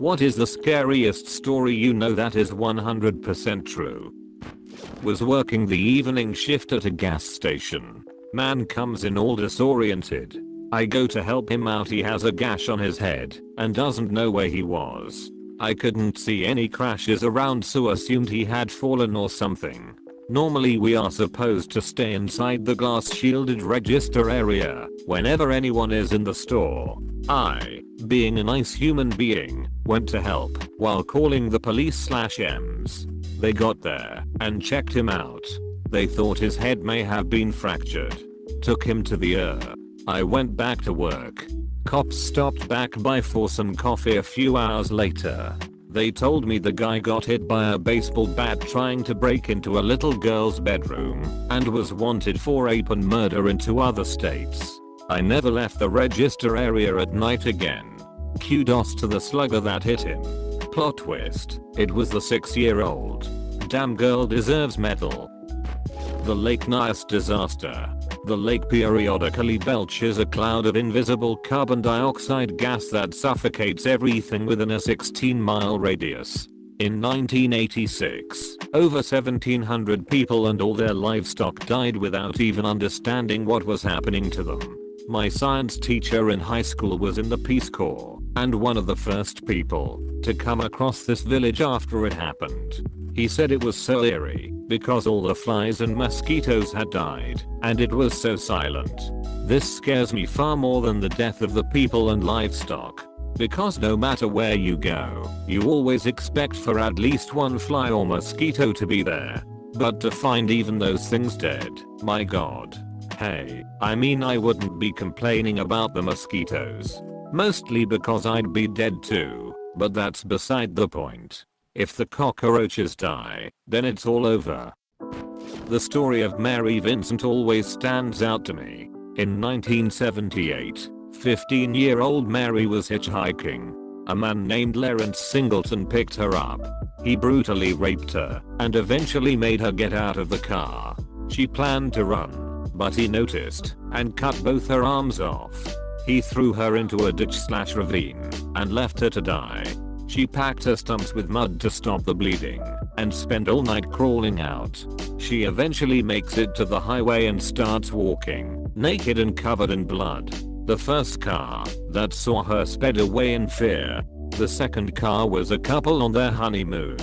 What is the scariest story you know that is 100% true? Was working the evening shift at a gas station. Man comes in all disoriented. I go to help him out. He has a gash on his head and doesn't know where he was. I couldn't see any crashes around, so assumed he had fallen or something. Normally we are supposed to stay inside the glass shielded register area whenever anyone is in the store. I, being a nice human being, went to help while calling the police/EMS. They got there and checked him out. They thought his head may have been fractured. Took him to the ER. I went back to work. Cops stopped back by for some coffee a few hours later. They told me the guy got hit by a baseball bat trying to break into a little girl's bedroom and was wanted for rape and murder in 2 other states. I never left the register area at night again. Kudos to the slugger that hit him. Plot twist, it was the 6-year-old. Damn girl deserves medal. The Lake Ness disaster. The lake periodically belches a cloud of invisible carbon dioxide gas that suffocates everything within a 16-mile radius. In 1986, over 1,700 people and all their livestock died without even understanding what was happening to them. My science teacher in high school was in the Peace Corps and one of the first people to come across this village after it happened. He said it was so eerie because all the flies and mosquitoes had died and it was so silent. This scares me far more than the death of the people and livestock, because no matter where you go, you always expect for at least one fly or mosquito to be there. But to find even those things dead, my god. Hey, I mean, I wouldn't be complaining about the mosquitoes. Mostly because I'd be dead too, but that's beside the point. If the cockroaches die, then it's all over. The story of Mary Vincent always stands out to me. In 1978, 15-year-old Mary was hitchhiking. A man named Lawrence Singleton picked her up. He brutally raped her and eventually made her get out of the car. She planned to run, but he noticed and cut both her arms off. He threw her into a ditch/ravine and left her to die. She packed her stumps with mud to stop the bleeding and spent all night crawling out. She eventually makes it to the highway and starts walking, naked and covered in blood. The first car that saw her sped away in fear. The second car was a couple on their honeymoon.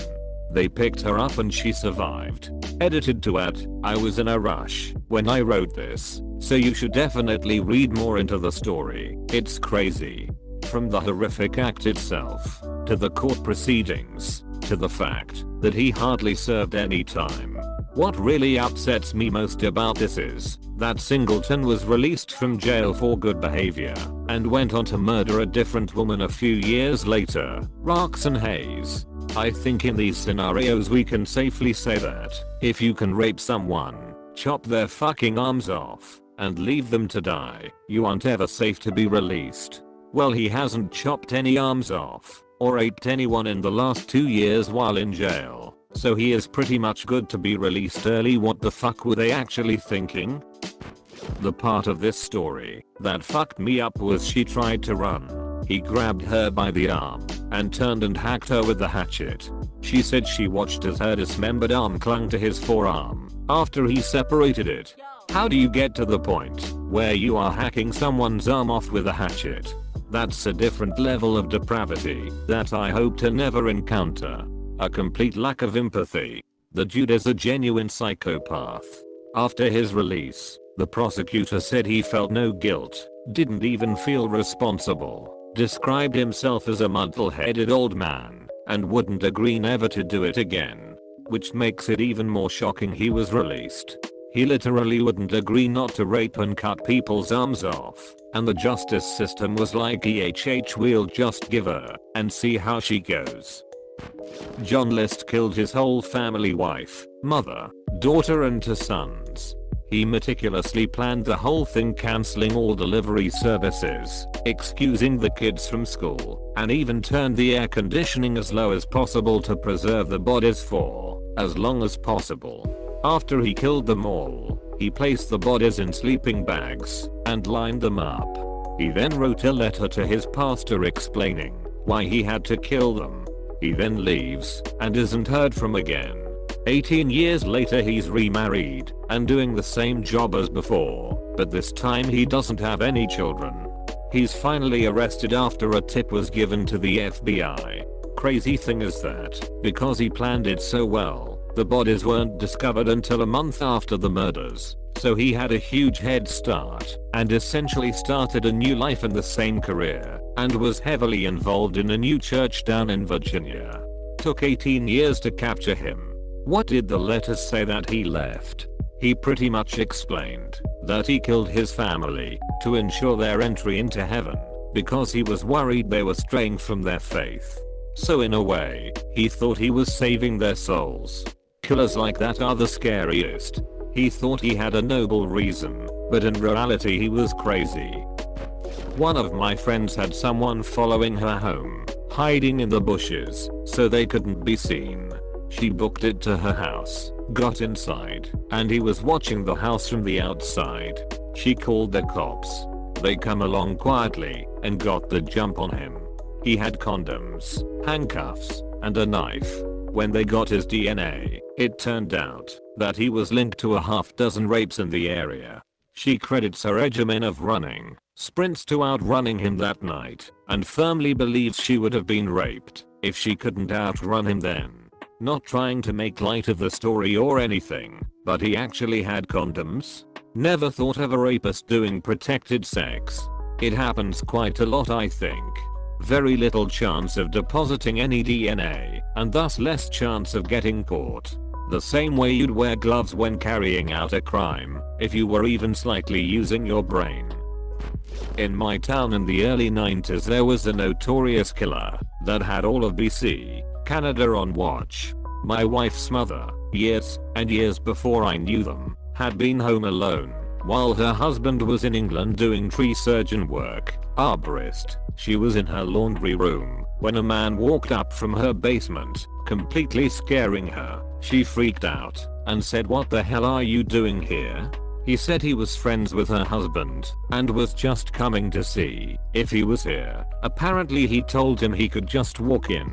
They picked her up and she survived. Edited to add, I was in a rush when I wrote this, so you should definitely read more into the story. It's crazy. From the horrific act itself, to the court proceedings, to the fact that he hardly served any time. What really upsets me most about this is that Singleton was released from jail for good behavior and went on to murder a different woman a few years later. Roxanne Hayes. I think in these scenarios we can safely say that if you can rape someone, chop their fucking arms off, and leave them to die, you aren't ever safe to be released. Well, he hasn't chopped any arms off or raped anyone in the last 2 years while in jail, so he is pretty much good to be released early. What the fuck were they actually thinking? The part of this story that fucked me up was she tried to run. He grabbed her by the arm and turned and hacked her with the hatchet. She said she watched as her dismembered arm clung to his forearm after he separated it. How do you get to the point where you are hacking someone's arm off with a hatchet? That's a different level of depravity that I hope to never encounter. A complete lack of empathy. The dude is a genuine psychopath. After his release, the prosecutor said he felt no guilt, didn't even feel responsible, described himself as a muddle-headed old man, and wouldn't agree never to do it again. Which makes it even more shocking he was released. He literally wouldn't agree not to rape and cut people's arms off, and the justice system was like, we'll just give her and see how she goes. John List killed his whole family, wife, mother, daughter and 2 sons. He meticulously planned the whole thing, cancelling all delivery services, excusing the kids from school, and even turned the air conditioning as low as possible to preserve the bodies for as long as possible. After he killed them all, he placed the bodies in sleeping bags and lined them up. He then wrote a letter to his pastor explaining why he had to kill them. He then leaves and isn't heard from again. 18 years later he's remarried and doing the same job as before, but this time he doesn't have any children. He's finally arrested after a tip was given to the FBI. Crazy thing is that, because he planned it so well, the bodies weren't discovered until a month after the murders, so he had a huge head start and essentially started a new life in the same career and was heavily involved in a new church down in Virginia. Took 18 years to capture him. What did the letters say that he left? He pretty much explained that he killed his family to ensure their entry into heaven because he was worried they were straying from their faith. So in a way, he thought he was saving their souls. Killers like that are the scariest. He thought he had a noble reason, but in reality he was crazy. One of my friends had someone following her home, hiding in the bushes so they couldn't be seen. She booked it to her house, got inside, and he was watching the house from the outside. She called the cops. They come along quietly and got the jump on him. He had condoms, handcuffs, and a knife. When they got his DNA, it turned out that he was linked to a half-dozen rapes in the area. She credits her regimen of running sprints to outrunning him that night, and firmly believes she would have been raped if she couldn't outrun him then. Not trying to make light of the story or anything, but he actually had condoms. Never thought of a rapist doing protected sex. It happens quite a lot, I think. Very little chance of depositing any DNA, and thus less chance of getting caught. The same way you'd wear gloves when carrying out a crime, if you were even slightly using your brain. In my town in the early 90s there was a notorious killer that had all of BC, Canada on watch. My wife's mother, years and years before I knew them, had been home alone while her husband was in England doing tree surgeon work, arborist. She was in her laundry room when a man walked up from her basement, completely scaring her. She freaked out and said, "What the hell are you doing here?" He said he was friends with her husband and was just coming to see if he was here. Apparently he told him he could just walk in,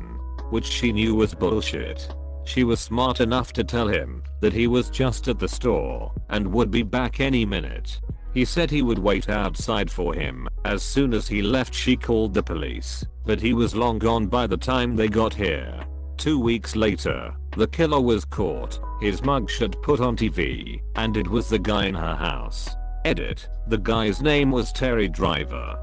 which she knew was bullshit. She was smart enough to tell him that he was just at the store and would be back any minute. He said he would wait outside for him. As soon as he left she called the police, but he was long gone by the time they got here. 2 weeks later, the killer was caught, his mugshot put on TV, and it was the guy in her house. Edit, the guy's name was Terry Driver.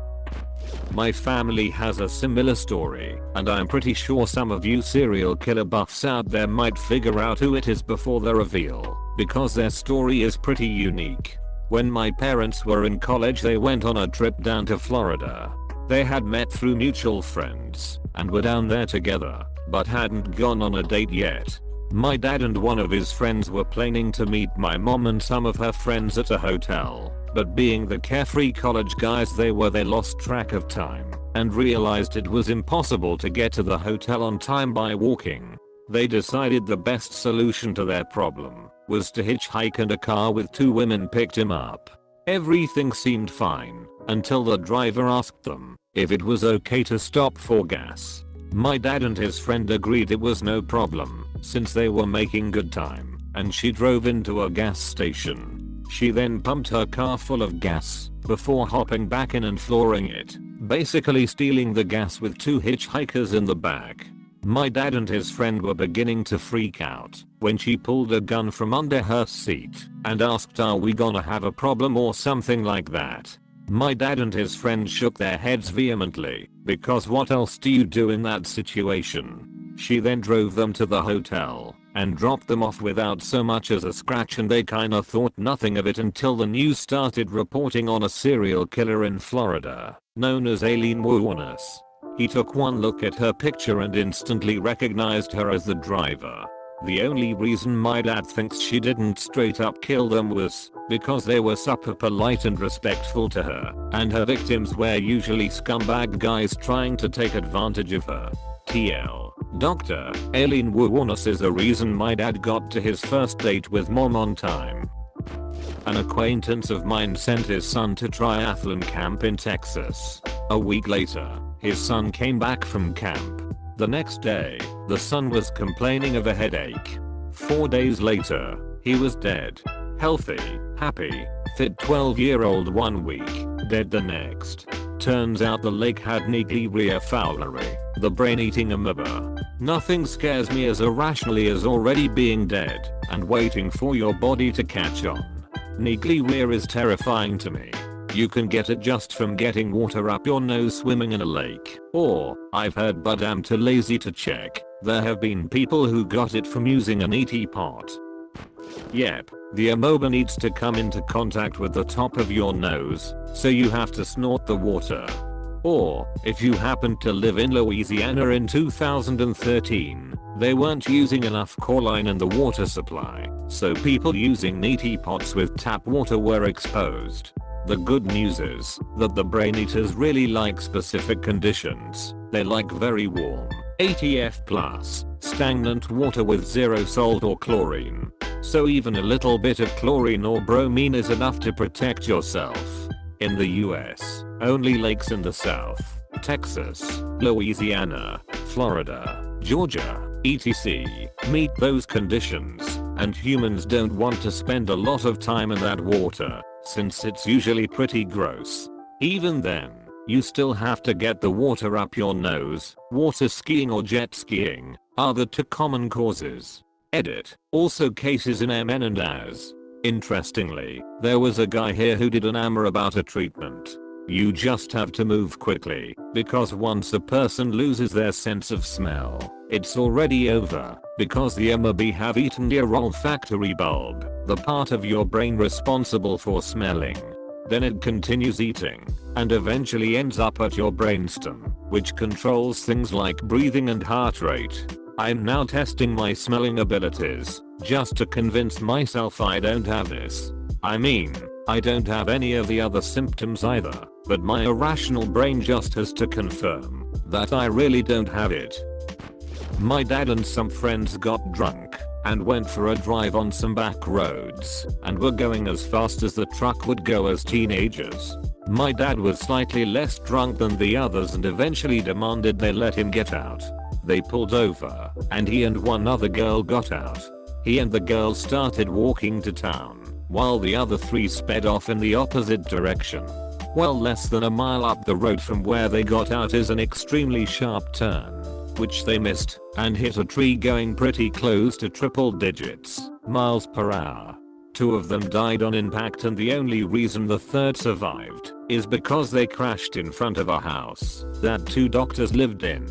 My family has a similar story, and I'm pretty sure some of you serial killer buffs out there might figure out who it is before the reveal, because their story is pretty unique. When my parents were in college they went on a trip down to Florida. They had met through mutual friends, and were down there together, but hadn't gone on a date yet. My dad and one of his friends were planning to meet my mom and some of her friends at a hotel, but being the carefree college guys they lost track of time and realized it was impossible to get to the hotel on time by walking. They decided the best solution to their problem was to hitchhike, and a car with 2 women picked him up. Everything seemed fine until the driver asked them if it was okay to stop for gas. My dad and his friend agreed it was no problem since they were making good time, and she drove into a gas station. She then pumped her car full of gas before hopping back in and flooring it, basically stealing the gas with 2 hitchhikers in the back. My dad and his friend were beginning to freak out when she pulled a gun from under her seat and asked, "Are we gonna have a problem or something like that?" My dad and his friend shook their heads vehemently, because what else do you do in that situation? She then drove them to the hotel and dropped them off without so much as a scratch, and they kinda thought nothing of it until the news started reporting on a serial killer in Florida known as Aileen Wuornos. He took one look at her picture and instantly recognized her as the driver. The only reason my dad thinks she didn't straight up kill them was because they were super polite and respectful to her, and her victims were usually scumbag guys trying to take advantage of her. TL. Dr. Aileen Wuornos is the reason my dad got to his first date with mom on time. An acquaintance of mine sent his son to triathlon camp in Texas. A week later, his son came back from camp. The next day, the son was complaining of a headache. 4 days later, he was dead. Healthy, happy, fit 12-year-old 1 week, dead the next. Turns out the lake had Nigleria fowleri, the brain-eating amoeba. Nothing scares me as irrationally as already being dead and waiting for your body to catch on. Nigleria is terrifying to me. You can get it just from getting water up your nose swimming in a lake. Or, I've heard but I'm too lazy to check, there have been people who got it from using an ET pot. Yep, the amoeba needs to come into contact with the top of your nose, so you have to snort the water. Or, if you happened to live in Louisiana in 2013, they weren't using enough choline in the water supply, so people using ET pots with tap water were exposed. The good news is that the brain eaters really like specific conditions. They like very warm, ATF+, stagnant water with zero salt or chlorine. So even a little bit of chlorine or bromine is enough to protect yourself. In the US, only lakes in the South, Texas, Louisiana, Florida, Georgia, etc. meet those conditions, and humans don't want to spend a lot of time in that water, since it's usually pretty gross. Even then, you still have to get the water up your nose. Water skiing or jet skiing are the 2 common causes. Edit. Also cases in MN and AS. Interestingly, there was a guy here who did an AMR about a treatment. You just have to move quickly, because once a person loses their sense of smell, it's already over, because the amoeba have eaten your olfactory bulb, the part of your brain responsible for smelling. Then it continues eating, and eventually ends up at your brainstem, which controls things like breathing and heart rate. I'm now testing my smelling abilities, just to convince myself I don't have this. I mean, I don't have any of the other symptoms either, but my irrational brain just has to confirm that I really don't have it. My dad and some friends got drunk and went for a drive on some back roads and were going as fast as the truck would go as teenagers. My dad was slightly less drunk than the others and eventually demanded they let him get out. They pulled over, and he and one other girl got out. He and the girl started walking to town, while the other 3 sped off in the opposite direction. Well, less than a mile up the road from where they got out is an extremely sharp turn, which they missed, and hit a tree going pretty close to triple digits miles per hour. 2 of them died on impact, and the only reason the third survived is because they crashed in front of a house that 2 doctors lived in.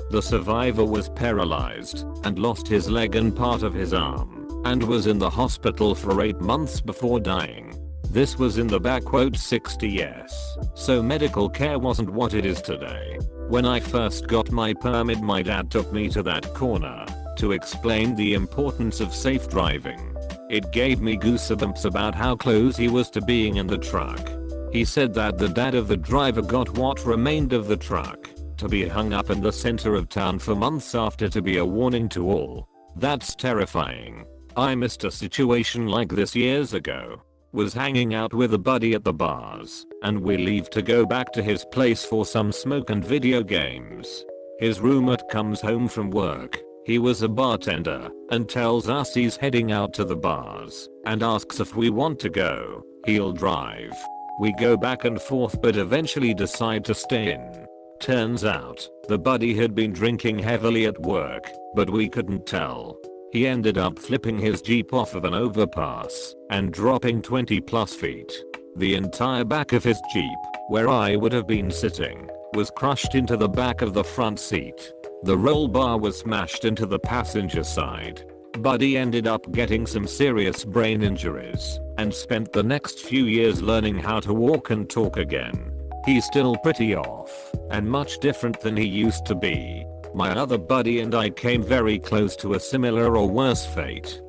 The survivor was paralyzed and lost his leg and part of his arm, and was in the hospital for 8 months before dying. This was in the '60s, so medical care wasn't what it is today. When I first got my permit, my dad took me to that corner to explain the importance of safe driving. It gave me goosebumps about how close he was to being in the truck. He said that the dad of the driver got what remained of the truck to be hung up in the center of town for months after, to be a warning to all. That's terrifying. I missed a situation like this years ago. Was hanging out with a buddy at the bars, and we leave to go back to his place for some smoke and video games. His roommate comes home from work. He was a bartender, and tells us he's heading out to the bars, and asks if we want to go. He'll drive. We go back and forth but eventually decide to stay in. Turns out, the buddy had been drinking heavily at work, but we couldn't tell. He ended up flipping his Jeep off of an overpass and dropping 20+ feet. The entire back of his Jeep, where I would have been sitting, was crushed into the back of the front seat. The roll bar was smashed into the passenger side. Buddy ended up getting some serious brain injuries and spent the next few years learning how to walk and talk again. He's still pretty off and much different than he used to be. My other buddy and I came very close to a similar or worse fate.